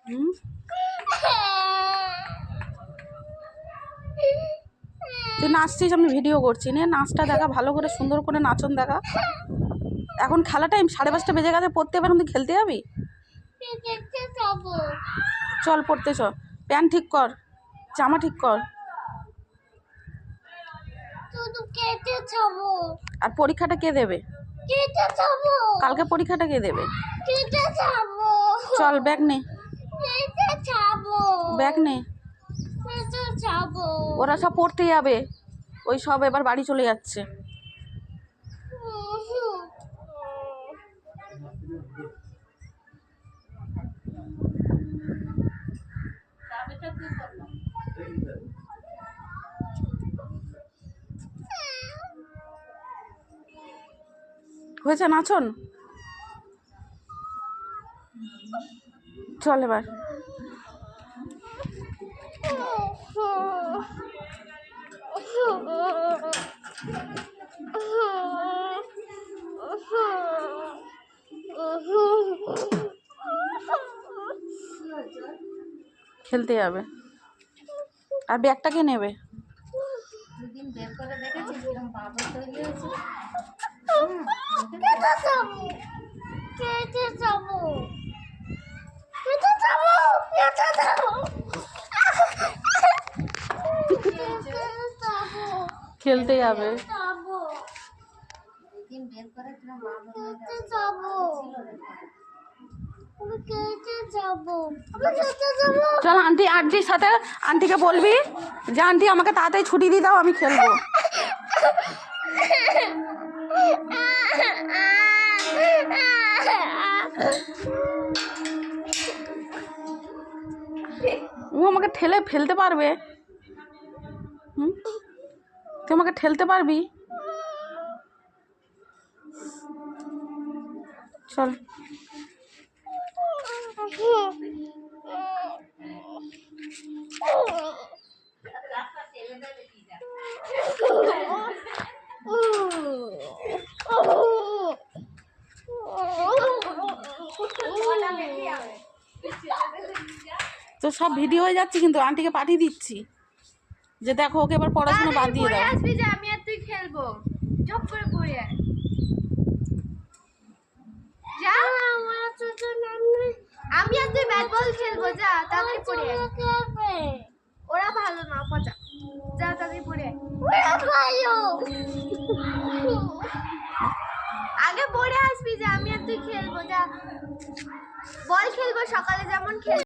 তুই নাচছিস, আমি ভিডিও করছি, নে নাচটা দেখা, ভালো করে সুন্দর করে নাচন দেখা। এখন খেলা টাইম, 5:30 বেজে গেছে, পড়তে এবার তুই খেলতে যাবি? চল পড়তে চল, প্যান্ট ঠিক কর, জামা ঠিক কর। আর পরীক্ষাটা কে দেবে? কালকে পরীক্ষাটা কে দেবে? চল ব্যাগ নে, ব্যাগ নে। ওরা সব পড়তে যাবে, ওই সব এবার বাড়ি চলে যাচ্ছে। হয়েছে নাচন, চল এবার। খেলতে যাবে। আর ব্যাগটা কে নেবে? খেলতে যাবে। চল আন্টির সাথে, আন্টিকে বলবি যে আন্টি আমাকে তাড়াতাড়ি ছুটি দিয়ে দাও, আমি খেলবো। ও আমাকে ঠেলে ফেলতে পারবে? তুই আমাকে ঠেলতে পারবি? চল। তো সব ভিডিও হয়ে যাচ্ছে, কিন্তু আন্টিকে পাঠিয়ে দিচ্ছি যে দেখো ওকে এবার পড়াশোনা বাদ দিয়ে দাও। আসবি যে আমি আর তুই খেলবো, চুপ করে পড়ে আয়। যা, আমি আর তুই ব্যাট বল খেলবো, যা তাড়াতাড়ি পড়ে আয়। ওরা ভালো না, পচা, যা তাড়াতাড়ি পড়ে আয়। আগে পড়ে আসবি যে আমি আর তুই খেলবো, যা বল খেলবো সকালে যেমন খেল।